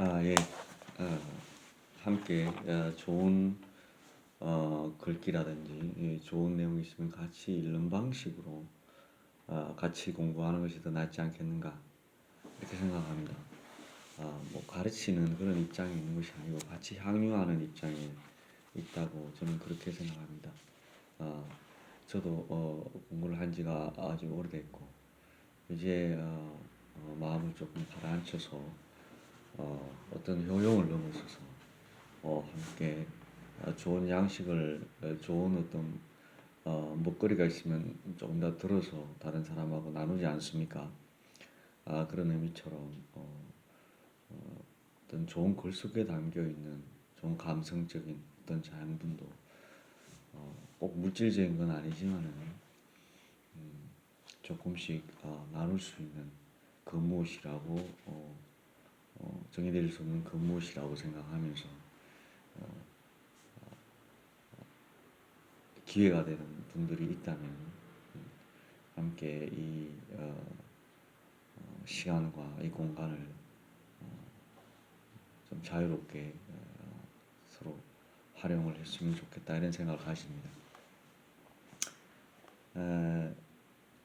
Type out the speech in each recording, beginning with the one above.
예. 어, 함께 좋은 글귀라든지 좋은 내용이 있으면 같이 읽는 방식으로 같이 공부하는 것이 더 낫지 않겠는가 이렇게 생각합니다. 뭐 가르치는 그런 입장에 있는 것이 아니고 같이 향유하는 입장에 있다고 저는 그렇게 생각합니다. 저도 공부를 한 지가 아주 오래됐고 이제 마음을 조금 가라앉혀서 어떤 효용을 넘어서서 함께 좋은 양식을 좋은 어떤 먹거리가 있으면 조금 더 들어서 다른 사람하고 나누지 않습니까? 그런 의미처럼 어떤 좋은 글 속에 담겨 있는 좋은 감성적인 어떤 자양분도 꼭 물질적인 건 아니지만은 조금씩 나눌 수 있는 그 무엇이라고 정의될 수 없는 그 무엇이라고 생각하면서 기회가 되는 분들이 있다면 함께 이 시간과 이 공간을 좀 자유롭게 서로 활용을 했으면 좋겠다 이런 생각을 가집니다.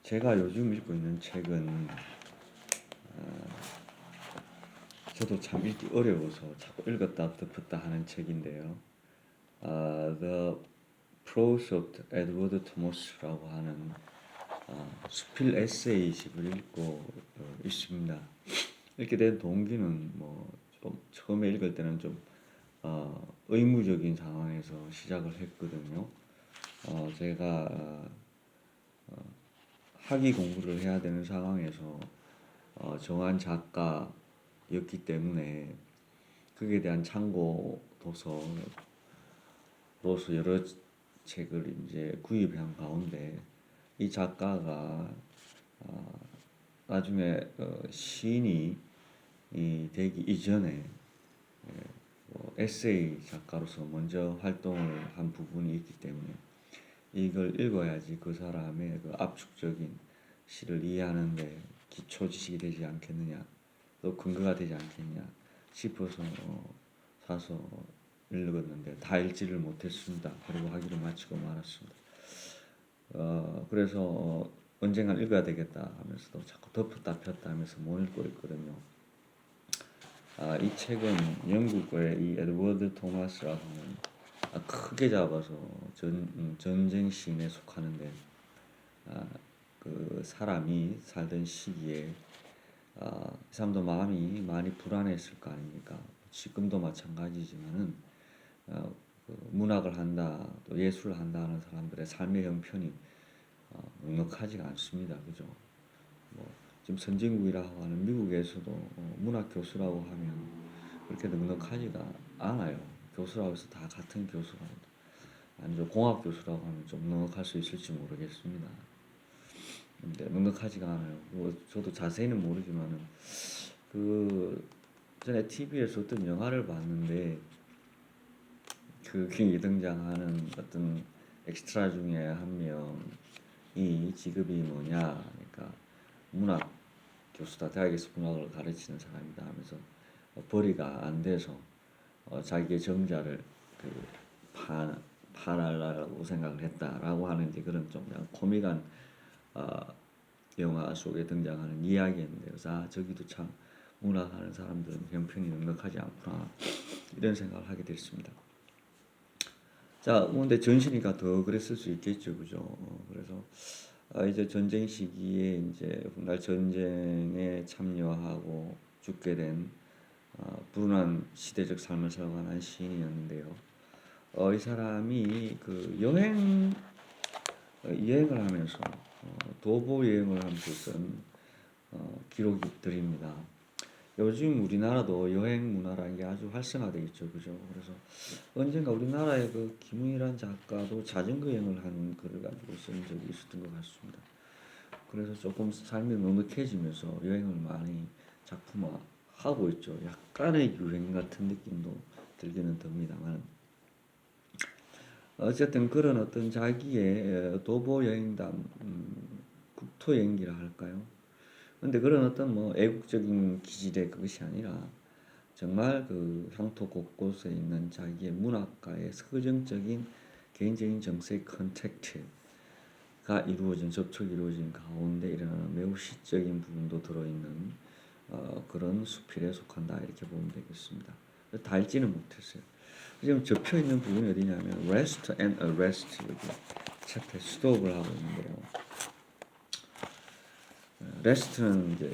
제가 요즘 읽고 있는 책은 저도 참 읽기 어려워서 자꾸 읽었다 덮었다 하는 책인데요. The Prose of Edward Thomas라고 하는 수필 에세이집을 읽고 있습니다. 읽게 된 동기는 좀 처음에 읽을 때는 좀 의무적인 상황에서 시작을 했거든요. 제가 학위 공부를 해야 되는 상황에서 정한 작가였기 때문에 그에 대한 참고 도서로서 여러 책을 이제 구입한 가운데 이 작가가 나중에 시인이 되기 이전에 에세이 작가로서 먼저 활동을 한 부분이 있기 때문에 이걸 읽어야지 그 사람의 그 압축적인 시를 이해하는데 기초 지식이 되지 않겠느냐, 또 근거가 되지 않겠냐 싶어서 사서 읽었는데 다 읽지를 못했습니다. 그리고 학위를 마치고 말았습니다. 그래서 언젠간 읽어야 되겠다 하면서도 자꾸 덮었다 폈다 하면서 못 읽고 있거든요. 이 책은 영국의 이 에드워드 토마스라고 하는 크게 잡아서 전쟁 시인에 속하는데 그 사람이 살던 시기에 이 사람도 마음이 많이 불안했을 거 아닙니까? 지금도 마찬가지지만은 그 문학을 한다 또 예술을 한다 하는 사람들의 삶의 형편이 넉넉하지가 않습니다. 그죠? 지금 선진국이라고 하는 미국에서도 문학 교수라고 하면 그렇게 넉넉하지가 않아요. 교수라고 해서 다 같은 교수라고 아니죠. 공학 교수라고 하면 좀 넉넉할 수 있을지 모르겠습니다. 근데 넉넉하지가 않아요. 저도 자세히는 모르지만은 그 전에 TV에서 어떤 영화를 봤는데 거기에 등장하는 어떤 엑스트라 중에 한 명이 직업이 뭐냐, 그러니까 문학 교수다, 대학에서 문학을 가르치는 사람이다 하면서 벌이가 안 돼서 자기의 정자를 팔아라고 생각을 했다라고 하는 이제 그런 좀 코믹한 영화 속에 등장하는 이야기였는데, 그래서 저기도 참 문학하는 사람들은 형편이 넉넉하지 않구나 이런 생각을 하게 됐습니다. 자, 근데 전시니까 더 그랬을 수 있겠죠, 그죠? 그래서 이제 전쟁 시기에 이제 훗날 전쟁에 참여하고 죽게 된 불운한 시대적 삶을 살아가는 한 시인이었는데요. 이 사람이 그 여행을 하면서 도보 여행을 하면서 쓴 기록들입니다. 요즘 우리나라도 여행 문화라는 게 아주 활성화되어 있죠, 그죠? 그래서 언젠가 우리나라의 그 김웅이라는 작가도 자전거 여행을 한 글을 가지고 쓴 적이 있었던 것 같습니다. 그래서 조금 삶이 넉넉해지면서 여행을 많이 작품화하고 있죠. 약간의 유행 같은 느낌도 들기는 듭니다만 어쨌든 그런 어떤 자기의 도보 여행담, 국토 여행기라 할까요? 근데 그런 어떤 애국적인 기질의 그것이 아니라 정말 그 향토 곳곳에 있는 자기의 문학과의 서정적인 개인적인 정서의 컨택트가 이루어진 접촉이 이루어진 가운데 일어나는 매우 시적인 부분도 들어있는 그런 수필에 속한다 이렇게 보면 되겠습니다. 다 읽지는 못했어요. 지금 접혀 있는 부분이 어디냐면 rest and arrest 여기 챕터에 스톱을 하고 있는데요. rest는 이제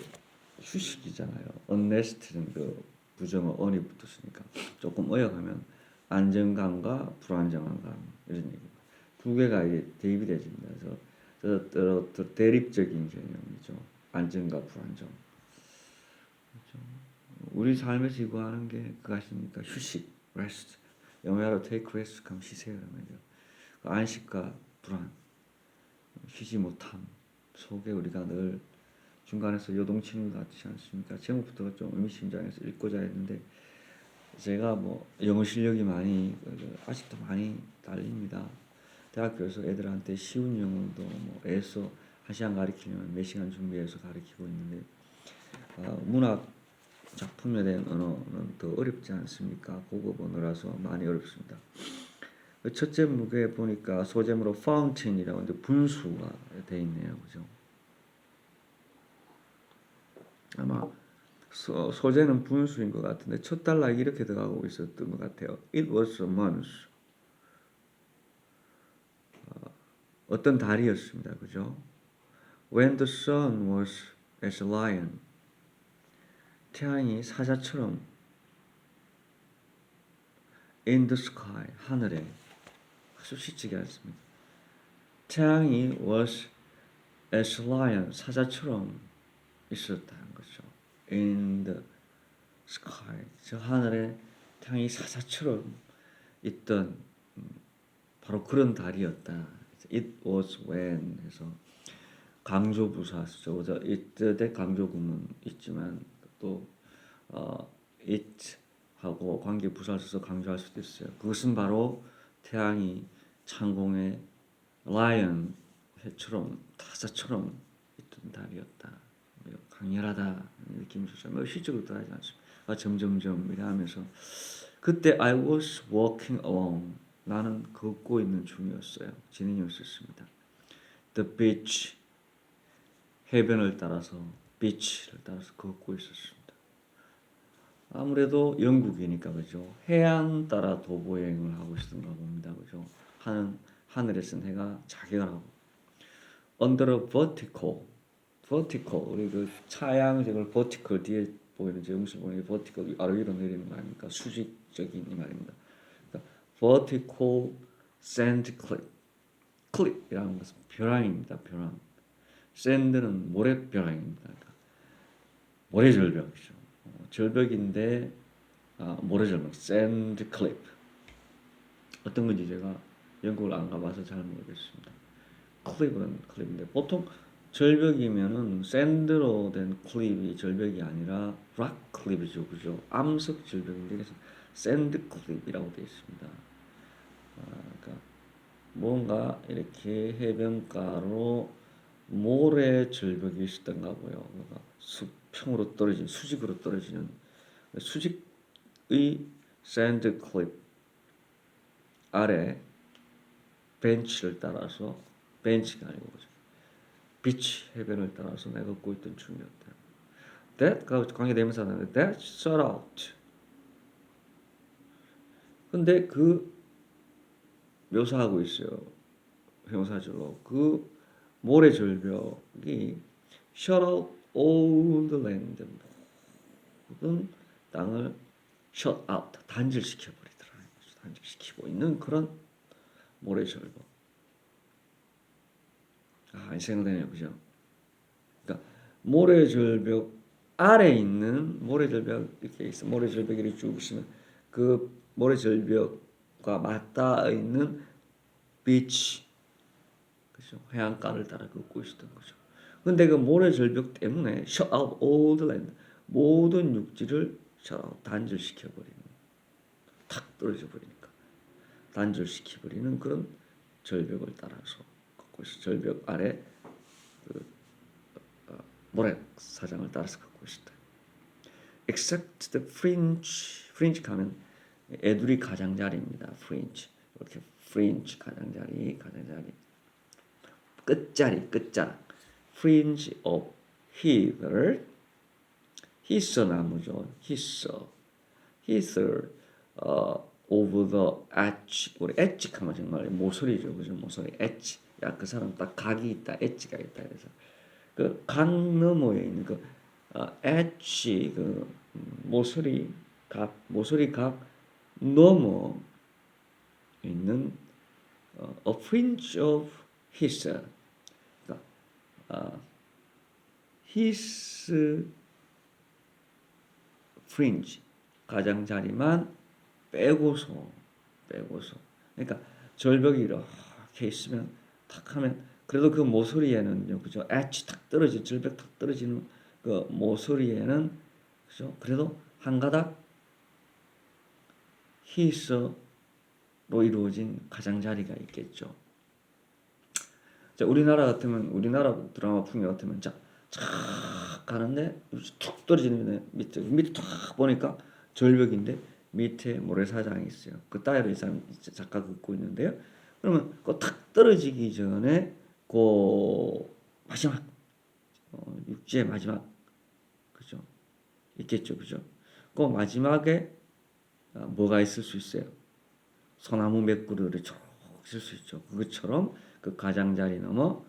휴식이잖아요. unrest는 그 부정어 on이 붙었으니까 조금 어역하면 안정감과 불안정한 감 이런 얘기입니다. 두 개가 이제 대입이 되집니다. 그래서 더 대립적인 개념이죠. 안정과 불안정. 그렇죠? 우리 삶에서 요구하는 게 그것입니까? 휴식, rest. 영어로 take rest 하면 쉬세요. 그 안식과 불안, 쉬지 못함 속에 우리가 늘 중간에서 요동치는 것 같지 않습니까? 제목부터가 좀 의미심장해서 읽고자 했는데 제가 뭐 영어 실력이 많이 아직도 많이 딸립니다. 대학교에서 애들한테 쉬운 영어도 뭐 애써 1시간 가르치려면 몇 시간 준비해서 가르치고 있는데 문학 작품에 대한 언어는 더 어렵지 않습니까? 고급 언어라서 많이 어렵습니다. 첫째 무게 보니까 소제목으로 fountain이라고 이제 분수가 돼 있네요, 그죠? 아마 소재는 분수인 것 같은데 첫 단락이 이렇게 들어가고 있었던 것 같아요. It was a month. 어떤 달이었습니다, 그죠? When the sun was as a lion. 태양이 사자처럼 in the sky, 하늘에 아주 시치게 않습니다. 태양이 was as a lion, 사자처럼 있었다는 거죠. In the sky, 저 하늘에 태양이 사자처럼 있던 바로 그런 달이었다. It was when 해서 강조부사죠. it에 강조구문 있지만 또 it 하고 관계 부사를 써서 강조할 수도 있어요. 그것은 바로 태양이 창공의 lion 해처럼 타자처럼 있던 달이었다. 강렬하다 느낌이 좋죠. 시적으로 들어가지 않습니다. 점점점 이러면서 그때 I was walking along. 나는 걷고 있는 중이었어요. 진행이었습니다. The beach. 해변을 따라서 beach를 따라서 걷고 있었습니다. 아무래도 영국이니까 그죠. 해안 따라 도보 여행을 하고 있었던가 봅니다. 그죠. 하늘에서 해가 자격을 하고 under a vertical 우리 그 차양색을 vertical 뒤에 보이는 정수 보이는 vertical 아래 위로 내리는 거 아닙니까? 수직적인 이 말입니다. 그러니까 vertical sand cliff이라는 것은 벼랑입니다. 벼랑. 샌드는 모래벼랑입니다. 그러니까 모래절벽이죠. 절벽인데 모래절벽, 샌드 클립. 어떤 건지 제가 영국을 안 가봐서 잘 모르겠습니다. 클립인데 보통 절벽이면은 샌드로 된 클립이 절벽이 아니라 락 클립이죠, 그죠? 암석 절벽인데 그래서 샌드 클립이라고 되어 있습니다. 그러니까 뭔가 이렇게 해변가로 모래 절벽이 있었던가 보요. 그러니까 수평으로 떨어진 수직으로 떨어지는 수직의 샌드 클립 아래 벤치를 따라서 벤치가 아니고 비치 해변을 따라서 내가 걷고 있던 중이었다. That가 관계대명사 나는데 that shut out. 근데 그 묘사하고 있어요. 형사절로 그 모래 절벽이 shut out all the land. 모든 땅을 shut out, 단절시켜 버리더라. 단절시키고 있는 그런 모래 절벽. 생각되네요, 그죠? 그러니까 모래 절벽 아래 있는 모래 절벽 이렇게 있어. 모래 절벽이 이렇게 쭉 있으면 그 모래 절벽과 맞닿아 있는 비치, 그죠? 해안가를 따라 걷고 있었던 거죠. 근데 그 모래 절벽 때문에 shut out all the land, 모든 육지를 shut out, 단절시켜 버리는, 탁 떨어져 버리니까 단절시켜 버리는 그런 절벽을 따라서 걷고 있어. 절벽 아래 그 모래 사장을 따라서 걷고 있었다. except the fringe 가면 애두리 가장자리입니다. fringe 이렇게 fringe 가장자리 끝자락 fringe of heather 히서 나무죠. 히서 over the edge 우리 엣지 하면 정말 모서리죠. 그죠? 모서리 엣지 야 그 사람 딱 각이 있다 엣지가 있다 그래서 그 각 너머에 있는 그 엣지 그 모서리 각 넘어 있는 a fringe of his 그러니까 his fringe 가장자리만 빼고서 그러니까 절벽이 이렇게 있으면 탁 하면 그래도 그 모서리에는요 그죠 엣지 탁 떨어진 절벽 탁 떨어지는 그 모서리에는 그죠 그래도 한 가닥 히스로 이루어진 가장자리가 있겠죠. 자, 우리나라 같으면 우리나라 드라마 풍경 같으면 쫙 가는데 툭 떨어지는 밑에 탁 보니까 절벽인데 밑에 모래사장이 있어요. 그 따위로 이 사람 작가 긋고 있는데요. 그러면 그 탁 떨어지기 전에 그 마지막 육지의 마지막 그죠 있겠죠, 그죠? 그 마지막에 뭐가 있을 수 있어요? 소나무 몇 그루를 쭉 있을 수 있죠. 그것처럼 그 가장자리 넘어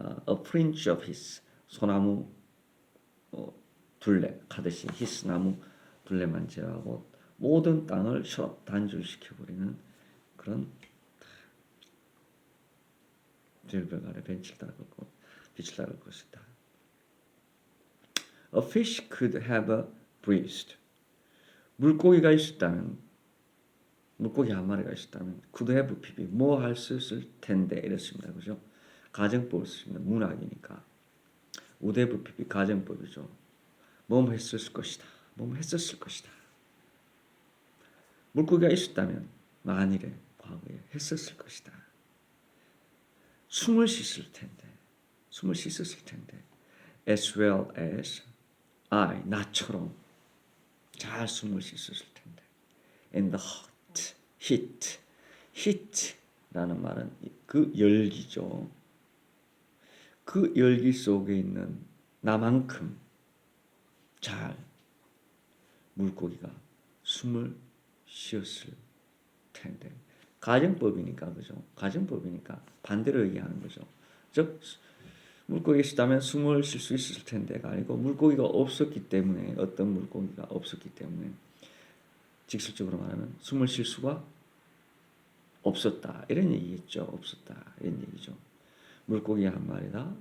a fringe of his 소나무 둘레 가듯이 히스 나무 둘레만 제외하고 모든 땅을 셔럽 단절시켜버리는 그런 절벽 아래 빛을 따를 것이다. A fish could have breathed. 물고기가 있었다면 물고기 한 마리가 있었다면 could have PB 뭐 할 수 있을 텐데 이랬습니다. 그죠? 가정법을 쓰는 문학이니까 would have PB 가정법이죠. 뭐 했었을 것이다. 뭐 했었을 것이다. 물고기가 있었다면 만일에 과거에 했었을 것이다. 숨을 씻었을 텐데 as well as I 나처럼 잘 숨을 씻었을 텐데 in the heat라는 말은 그 열기죠. 그 열기 속에 있는 나만큼 잘 물고기가 숨을 쉬었을 텐데 가정법이니까 그죠? 가정법이니까 반대로 얘기하는 거죠. 즉 물고기가 있다면 숨을 쉴 수 있을 텐데가 아니고 물고기가 없었기 때문에 어떤 물고기가 없었기 때문에 직설적으로 말하면 숨을 쉴 수가 없었다 이런 얘기겠죠. 없었다 이런 얘기죠. 물고기 한 마리가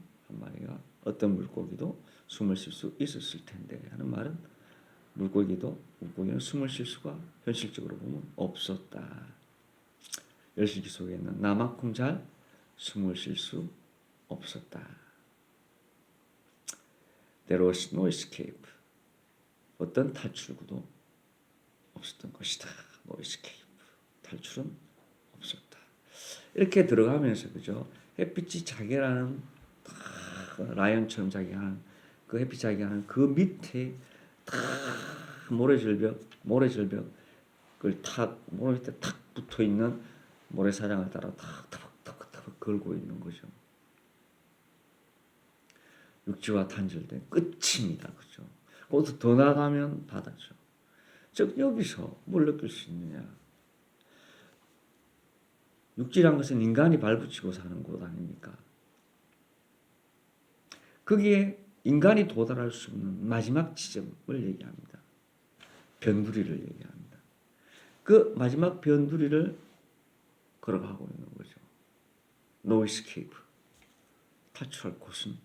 어떤 물고기도 숨을 쉴 수 있었을 텐데 하는 말은 물고기는 숨을 쉴 수가 현실적으로 보면 없었다. 열실기 속에 있는 나만큼 잘 숨을 쉴 수 없었다. There was no escape. 어떤 탈출구도 없었던 것이다. No escape. 탈출은 없었다. 이렇게 들어가면서 그죠? 햇빛이 자기라는 라이언처럼 자기하는 그 햇빛 자기하는 그 밑에 탁 모래절벽을 탁 모래 밑에 탁 붙어 있는 모래사장을 따라 탁 타박 걸고 있는 거죠. 육지와 단절된 끝입니다. 그죠? 거기서 더 나가면 바다죠. 즉 여기서 뭘 느낄 수 있느냐? 육지란 것은 인간이 발붙이고 사는 곳 아닙니까? 거기에 인간이 도달할 수 없는 마지막 지점을 얘기합니다. 변두리를 얘기합니다. 그 마지막 변두리를 걸어가고 있는 거죠. No escape. 탈출할 곳은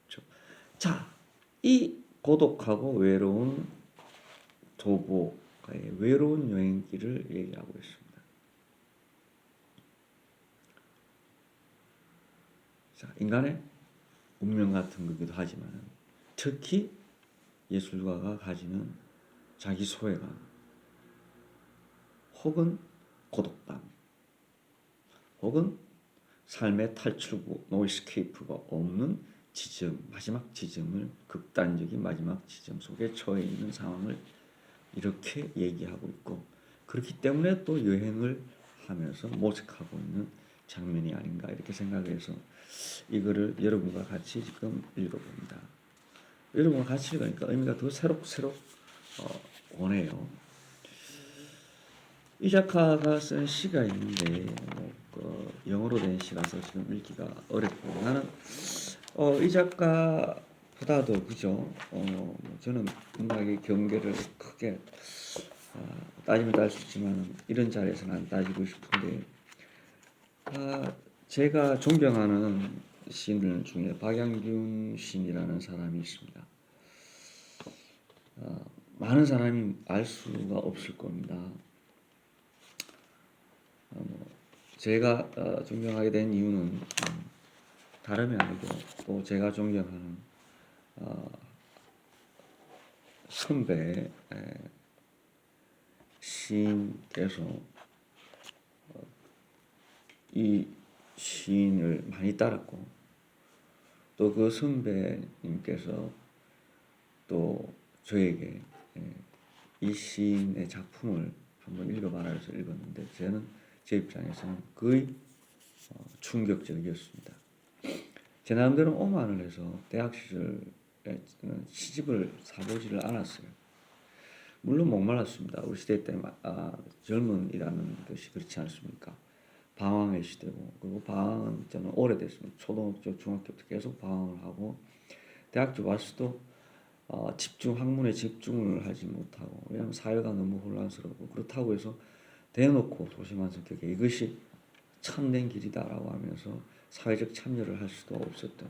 없죠. 자, 이 고독하고 외로운 도보가의 외로운 여행길을 얘기하고 있습니다. 자, 인간의 운명 같은 거기도 하지만 특히 예술가가 가지는 자기 소외감 혹은 고독감 혹은 삶의 탈출구, 노 에스케이프가 없는 마지막 지점을 극단적인 마지막 지점 속에 처해 있는 상황을 이렇게 얘기하고 있고 그렇기 때문에 또 여행을 하면서 모색하고 있는 장면이 아닌가 이렇게 생각해서 이거를 여러분과 같이 지금 읽어봅니다. 여러분과 같이 읽으니까 의미가 더 새록새록 오네요. 이 작가가 쓴 시가 있는데 영어로 된 시라서 지금 읽기가 어렵고 나는 이 작가보다도 그죠? 저는 문학의 경계를 크게 따지면 따질 수 있지만 이런 자리에서는 안 따지고 싶은데 제가 존경하는 시인들 중에 박양균 시인이라는 사람이 있습니다. 많은 사람이 알 수가 없을 겁니다. 제가 존경하게 된 이유는 다름이 아니고 또 제가 존경하는 선배 시인께서 이 시인을 많이 따랐고 또 그 선배님께서 또 저에게 이 시인의 작품을 한번 읽어봐라 해서 읽었는데 저는 제 입장에서는 거의 충격적이었습니다. 제 나름대로 오만을 해서 대학 시절에 시집을 사보지를 않았어요. 물론 목말랐습니다. 우리 시대 때 젊은이라는 것이 그렇지 않습니까? 방황의 시대고 그리고 방황은 저는 오래됐습니다. 초등학교, 중학교 때 계속 방황을 하고 대학교 와서도 학문에 집중을 하지 못하고 왜냐하면 사회가 너무 혼란스럽고 그렇다고 해서 대놓고 소심한 성격에 이것이 참된 길이다라고 하면서 사회적 참여를 할 수도 없었던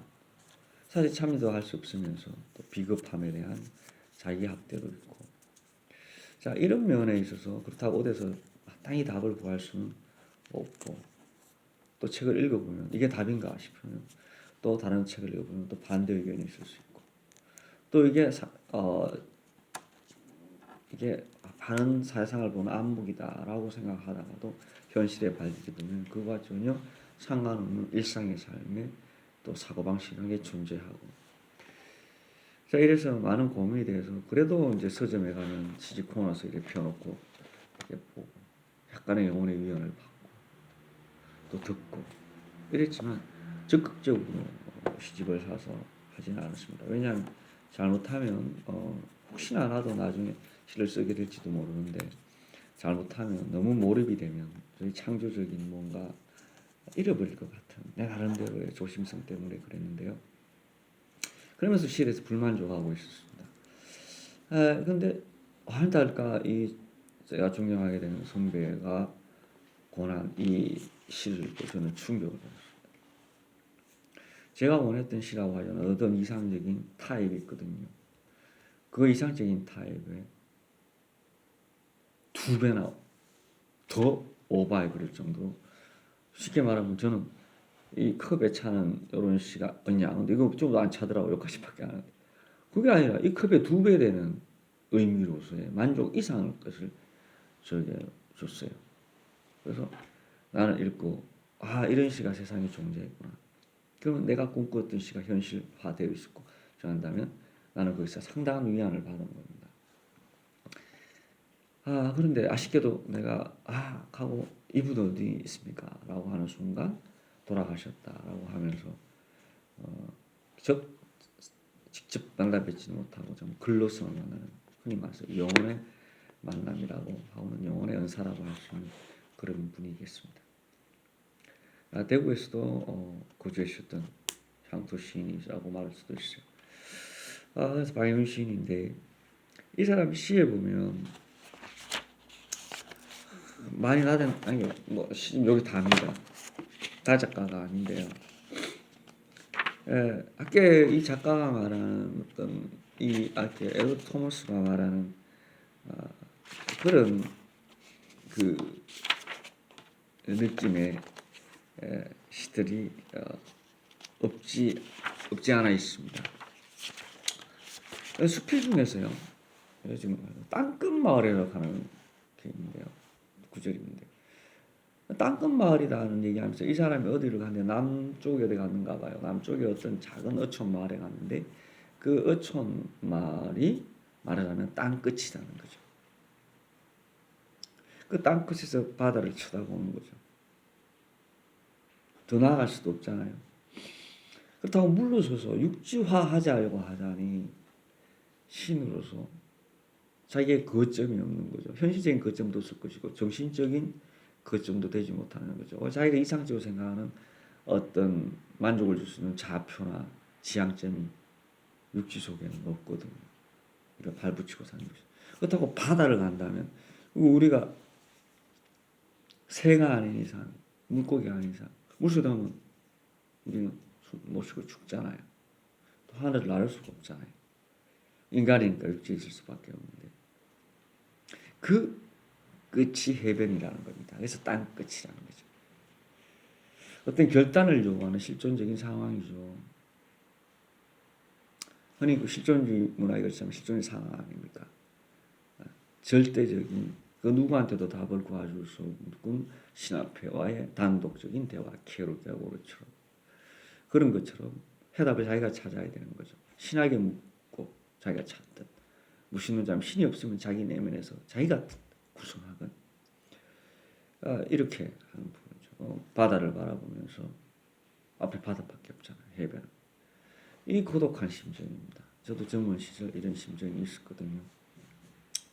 사회적 참여도 할 수 없으면서 또 비겁함에 대한 자기 학대도 있고 자 이런 면에 있어서 그렇다고 어디서 마땅히 답을 구할 수는 없고 또 책을 읽어보면 이게 답인가 싶으면 또 다른 책을 읽어보면 또 반대 의견이 있을 수 있고 또 이게 바른 사회상을 보는 안목이다라고 생각하다가도 현실에 발디디면 그와 전혀 상관없는 일상의 삶에 또 사고방식이라는 게 존재하고 자 이래서 많은 고민이 돼서 그래도 이제 서점에 가면 시집 코너서 이렇게 펴놓고 이렇게 보고 약간의 영혼의 위안을 받고 또 듣고 이랬지만 적극적으로 시집을 사서 하지는 않았습니다. 왜냐하면 잘못하면 혹시나 나도 나중에 시를 쓰게 될지도 모르는데 잘못하면 너무 몰입이 되면 저희 창조적인 뭔가 잃어버릴 것 같은 내 나름대로의 조심성 때문에 그랬는데요. 그러면서 시에서 불만족하고 있었습니다. 그런데 한달까 이 제가 존경하게 되는 선배가 권한 이 시를 또 저는 충격을 받았습니다. 제가 원했던 시라고 하자면 어떤 이상적인 타입이 있거든요. 그 이상적인 타입에 2배나 더 오버해 버릴 정도로 쉽게 말하면 저는 이 컵에 차는 이런 시가 언냐 근데 이거 좀 더 안 차더라고 여기까지밖에 안 하는데 그게 아니라 이 컵에 2배 되는 의미로서의 만족 이상의 것을 저에게 줬어요. 그래서 나는 읽고 이런 시가 세상에 존재했구나. 그러면 내가 꿈꾸었던 시가 현실화되어 있었고 저한다면 나는 거기서 상당한 위안을 받은 겁니다. 그런데 아쉽게도 내가 하고 이분 어디 있습니까? 라고 하는 순간 돌아가셨다라고 하면서 직접 만나뵙지는 못하고 좀 글로서만 만나는 흔히 말해서 영혼의 만남이라고 하고는 영혼의 연사라고 할 수 있는 그런 분이겠습니다. 대구에서도 거주해 주셨던 향토 시인이라고 말할 수도 있어요. 그래서 박영훈 시인인데 이 사람 시에 보면 많이 나된 아니요 여기 다입니다. 다 작가가 아닌데요. 아까 이 작가가 말하는 어떤 이 에드 토머스가 말하는 그런 그 느낌의 시들이 없지 않아 있습니다. 수필 중에서요. 지금 땅끝 마을이라고 하는 게 있는데요. 구절이 있는데 땅끝 마을이라는 얘기하면서 이 사람이 어디를 갔는데 남쪽에 어디 갔는가 봐요. 남쪽에 어떤 작은 어촌 마을에 갔는데 그 어촌 마을이 말하자면 땅끝이라는 거죠. 그 땅끝에서 바다를 쳐다보는 거죠. 더 나아갈 수도 없잖아요. 그렇다고 물러서서 육지화하자고 하자니 신으로서 자기의 거점이 없는 거죠. 현실적인 거점도 없을 것이고 정신적인 거점도 되지 못하는 거죠. 자기가 이상적으로 생각하는 어떤 만족을 줄 수 있는 좌표나 지향점이 육지 속에는 없거든요. 우리가 발붙이고 사는 거죠. 그렇다고 바다를 간다면 우리가 새가 아닌 이상, 물고기가 아닌 이상 물속에 들어가면 우리는 못 쉬고 죽잖아요. 또 하늘을 날을 수가 없잖아요. 인간이니까 육지에 있을 수밖에 없는데 그 끝이 해변이라는 겁니다. 그래서 땅끝이라는 거죠. 어떤 결단을 요구하는 실존적인 상황이죠. 흔히 그 실존주의 문화에 걸치면 실존의 상황 아닙니까? 절대적인 그 누구한테도 답을 구해줄 수 없는 신 앞에와의 단독적인 대화, 케로게오로처럼 그런 것처럼 해답을 자기가 찾아야 되는 거죠. 신에게 묻고 자기가 찾든 무신론자면 신이 없으면 자기 내면에서 자기가 구성하건 이렇게 하는 부분이죠. 바다를 바라보면서 앞에 바다밖에 없잖아요. 해변. 이 고독한 심정입니다. 저도 젊은 시절 이런 심정이 있었거든요.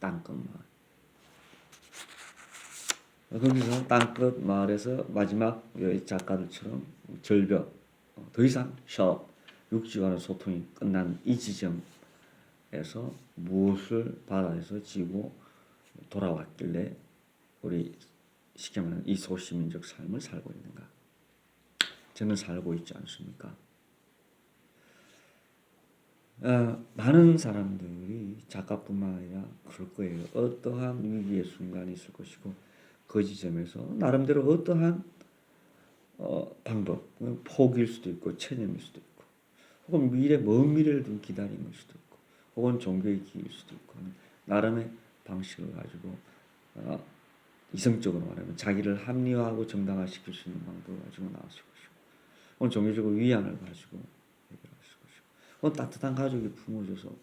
땅끝 마을. 거기서 땅끝 마을에서 마지막 작가들처럼 절벽, 더 이상 셔 육지와의 소통이 끝난 이 지점에서 무엇을 바다에서 지고 돌아왔길래 우리 쉽게 말하면 이 소시민적 삶을 살고 있는가? 저는 살고 있지 않습니까? 많은 사람들이 작가뿐만 아니라 그럴 거예요. 어떠한 위기의 순간이 있을 것이고 그 지점에서 나름대로 어떠한 방법, 포기일 수도 있고 체념일 수도 있고 혹은 먼 미래를 둔 기다림일 수도 있고 혹은 종교의 기일 수도 있고 나름의 방식을 가지고 이성적으로 말하면 자기를 합리화하고 정당화시킬 수 있는 방법을 가지고 나왔을 것이고 혹은 종교적으로 위안을 가지고 해결했을 것이고 혹은 따뜻한 가족이 품어줘서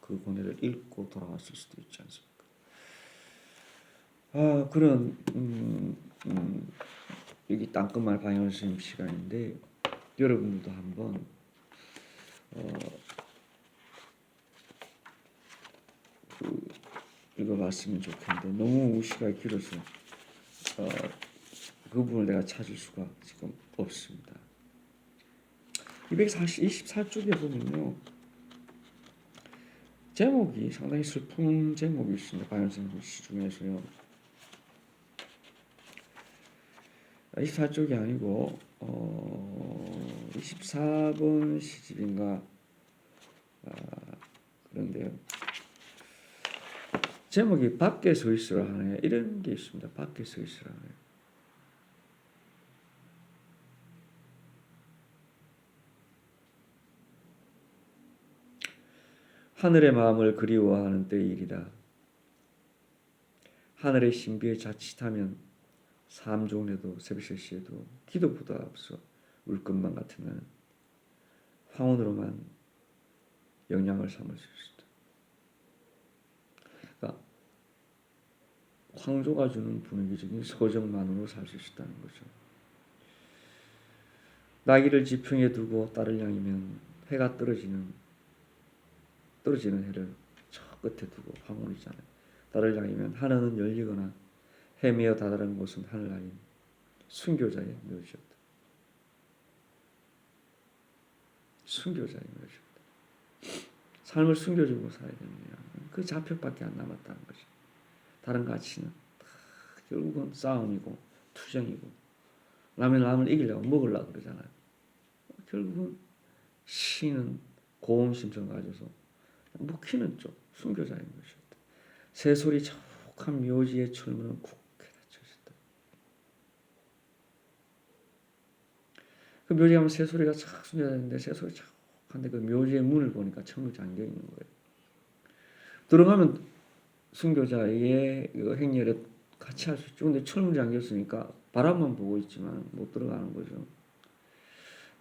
그 고뇌를 읽고 돌아왔을 수도 있지 않습니까? 그런 여기 땅끝마을 방향 선생님 시간인데 여러분들도 한번 읽어봤으면 좋겠는데 너무 시간이 길어서 그 부분을 내가 찾을 수가 지금 없습니다. 224쪽에 보면요. 제목이 상당히 슬픈 제목이 있습니다. 방향선생님 시 중에서요. 24쪽이 아니고 24번 시집인가 그런데요. 제목이 밖에 서 있으라 하네. 이런 게 있습니다. 밖에 서 있으라 하네. 하늘의 마음을 그리워하는 때의 일이다. 하늘의 신비에 자칫하면 삼종에도 새벽 3시에도 기도보다 앞서 울 것만 같은 나는 황혼으로만 영향을 삼을 수 있다. 그러니까 황조가 주는 분위기적인 서정만으로 살 수 있다는 거죠. 나귀를 지평에 두고 딸을 향이면 해가 떨어지는 해를 저 끝에 두고 황혼이잖아요. 딸을 향이면 하늘은 열리거나 해매어 다다른 곳은 하늘 아닌 순교자의 묘지였다. 순교자의 묘지였다. 삶을 숨겨주고 살아야 됩니다. 그 좌표밖에 안 남았다는 거죠. 다른 가치는 결국은 싸움이고 투쟁이고 남을 이기려고 먹으려고 그러잖아요. 결국은 신은 고음심성 가져서 묵히는 쪽 순교자의 묘지였다. 새소리 촉한 묘지의 철문은 굳게 닫혀있었다. 그 묘지 가면 새소리가 착 숨겨졌는데 새소리 촉한데 그 묘지의 문을 보니까 천국 잠겨 있는 거예요. 들어가면 순교자의 그 행렬에 같이 할 수 있죠. 근데 철문이 잠겼으니까 바람만 보고 있지만 못 들어가는 거죠.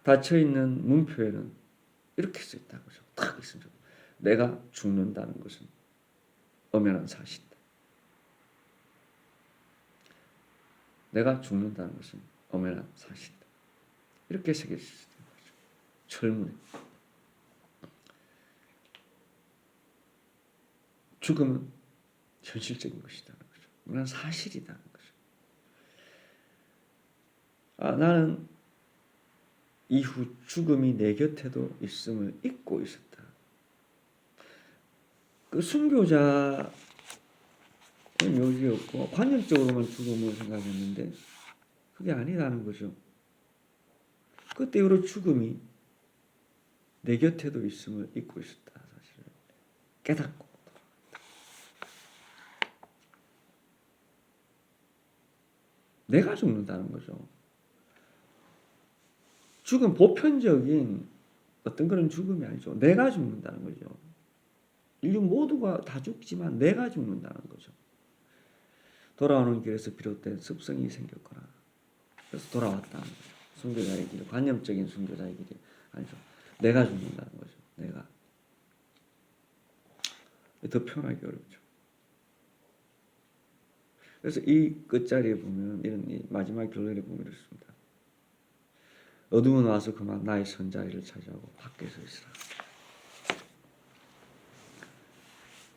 닫혀 있는 문표에는 이렇게 써 있다는 거죠. 딱 있습니다. 내가 죽는다는 것은 엄연한 사실이다. 내가 죽는다는 것은 엄연한 사실이다. 이렇게 새겨져 있는 거죠. 철문에. 죽음은 현실적인 것이라는 거죠. 엄연한 사실이라는 거죠. 나는 이후 죽음이 내 곁에도 있음을 잊고 있었다. 그 순교자 묘기였고 관념적으로만 죽음을 생각했는데 그게 아니라는 거죠. 그때 이후로 죽음이 내 곁에도 있음을 잊고 있었다. 사실은 깨닫고 내가 죽는다는 거죠. 죽음 보편적인 어떤 그런 죽음이 아니죠. 내가 죽는다는 거죠. 인류 모두가 다 죽지만 내가 죽는다는 거죠. 돌아오는 길에서 비롯된 습성이 생겼거나 그래서 돌아왔다는 거죠. 순교자의 길, 관념적인 순교자의 길이 아니죠. 내가 죽는다는 거죠. 내가. 더 표현하기 어렵죠. 그래서 이 끝자리에 보면 이런 마지막 결론에 보면 이렇습니다. 어둠은 와서 그만 나의 선자리를 차지하고 밖에 서 있으라.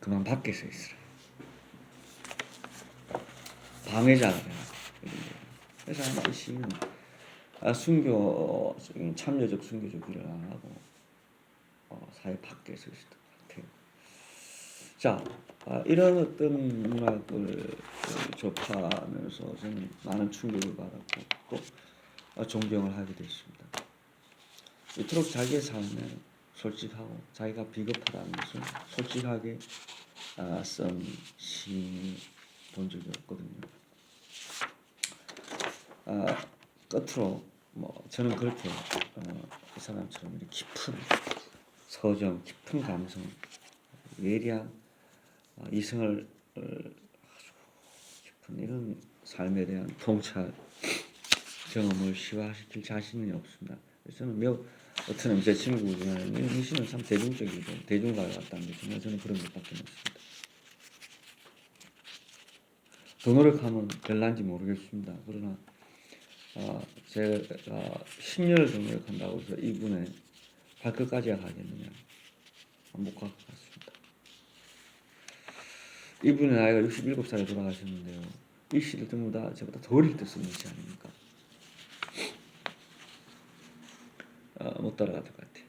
그만 밖에 서 있으라. 방해자가 되라. 그래서 이 시는 순교, 참여적 순교적 일을 안 하고 사회 밖에 서 있을 것 같아요. 자, 이런 어떤 문학을 접하면서 저는 많은 충격을 받았고 또 존경을 하게 됐습니다. 이토록 자기의 삶에 솔직하고 자기가 비겁하다는 것을 솔직하게 쓴 시인이 본 적이 없거든요. 끝으로 저는 그렇게 이 사람처럼 이렇게 깊은 서정, 깊은 감성, 예리한 이성을 아주 깊은 이런 삶에 대한 통찰 경험을 시화시킬 자신이 없습니다. 그래서 저는 매우 어떤 제 친구 중에는 이 시는 참 대중적이고 대중가요 같다는 게 정말 저는 그런 것밖에 없습니다. 더 노력하면 될란지 모르겠습니다. 그러나 제가 10년을 더 노력한다고 해서 이분의 발끝까지 가겠느냐? 못 갈 것 같습니다. 이분의 나이가 67살에 돌아가셨는데요. 이 시를 전부 다 저보다 더 어릴 때 쓰는 시 아닙니까? 못 따라갈 것 같아요.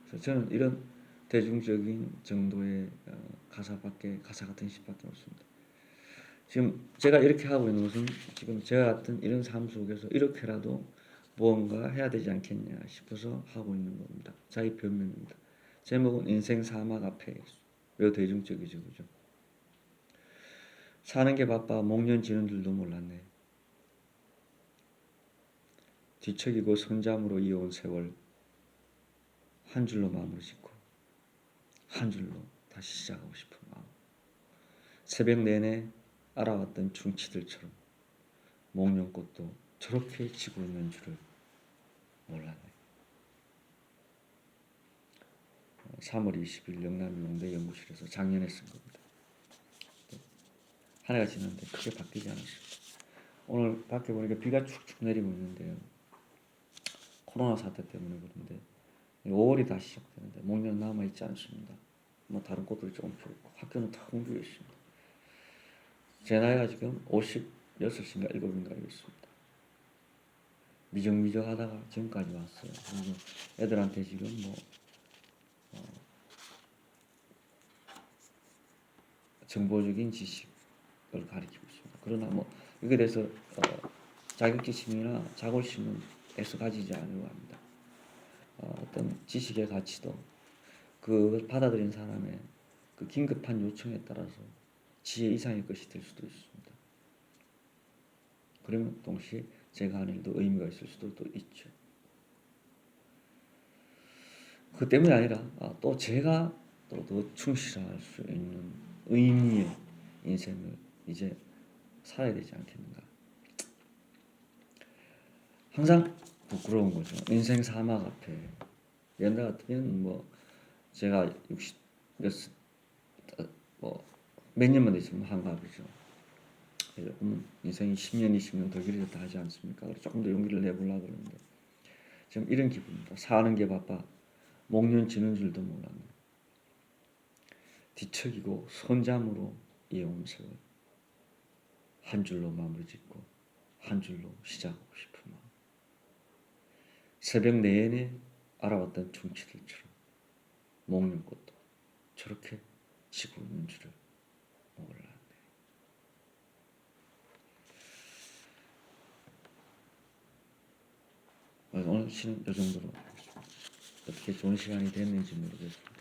그래서 저는 이런 대중적인 정도의 가사 같은 시밖에 없습니다. 지금 제가 이렇게 하고 있는 것은 지금 제가 같은 이런 삶 속에서 이렇게라도 무언가 해야 되지 않겠냐 싶어서 하고 있는 겁니다. 자기 변명입니다. 제목은 인생 사막 앞에 매우 대중적이죠, 그죠? 사는 게 바빠 목련 지는 줄도 몰랐네. 뒤척이고 선잠으로 이어온 세월 한 줄로 마무리 짓고 한 줄로 다시 시작하고 싶은 마음. 새벽 내내 알아왔던 충치들처럼 목련꽃도 저렇게 지고 있는 줄을 몰랐네. 3월 20일 영남용대 연구실에서 작년에 쓴 겁니다. 한 해가 지났는데 크게 바뀌지 않았습니다. 오늘 밖에 보니까 비가 축축 내리고 있는데요. 코로나 사태 때문에 그런데 5월이 다시 시작되는데 목련 남아있지 않습니다. 다른 꽃들이 조금 펴있고 학교는 텅 비어 있습니다. 제 나이가 지금 56인가 7인가 있습니다. 미적미적 하다가 지금까지 왔어요. 그리고 애들한테 지금 정보적인 지식을 가르치고 있습니다. 그러나 이거에 대해서 자격지심이나 자골심은 애써 가지지 않으려고 합니다. 어떤 지식의 가치도 그걸 받아들인 사람의 그 긴급한 요청에 따라서 지혜 이상의 것이 될 수도 있습니다. 그러면 동시에 제가 하는 일도 의미가 있을 수도 또 있죠. 그 때문이 아니라 또 제가 또 더 충실할 수 있는 의미의 인생을 이제 살아야 되지 않겠는가. 항상 부끄러운 거죠. 인생 사막 앞에 옛날 같으면 뭐 제가 60 몇 년만 있으면 한갑이죠. 인생이 10년, 20년 더 길어졌다 하지 않습니까? 조금 더 용기를 내보려고 그러는데 지금 이런 기분입니다. 사는 게 바빠. 목련 지는 줄도 몰랐네. 뒤척이고 선잠으로 이어온 세월. 한 줄로 마무리 짓고 한 줄로 시작하고 싶은 마음. 새벽 내내 알아왔던 충치들처럼 목련꽃도 저렇게 지고 있는 줄을 몰랐네. 오늘 시는 이 정도로 하겠습니다. 어떻게 좋은 시간이 됐는지 모르겠습니다.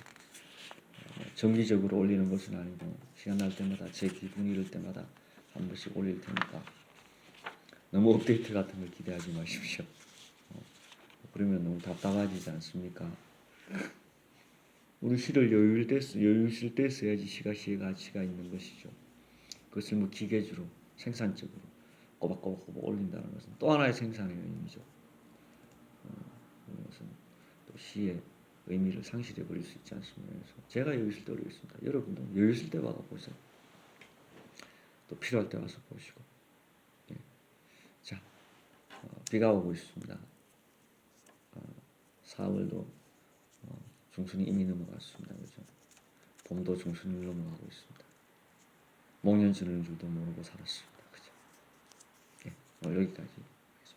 정기적으로 올리는 것은 아니고 시간 날 때마다 제 기분 이럴 때마다 한 번씩 올릴 테니까 너무 업데이트 같은 걸 기대하지 마십시오. 그러면 너무 답답하지 않습니까? 우리 시를 여유 있을 때 써야지 시가 시의 가치가 있는 것이죠. 그것을 뭐 기계주로 생산적으로 꼬박꼬박 올린다는 것은 또 하나의 생산의 의미죠. 그것은 또 시의 의미를 상실해 버릴 수 있지 않습니까? 그래서 제가 여유 있을 때 올리겠습니다. 여러분도 여유 있을 때 와서 보세요. 또 필요할 때 와서 보시고. 예. 자, 비가 오고 있습니다. 4월도 중순이 이미 넘어갔습니다. 그죠? 봄도 중순을 넘어가고 있습니다. 목련 지는 줄도 모르고 살았습니다. 그죠? 예, 오늘 여기까지.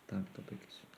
다음에 또 뵙겠습니다.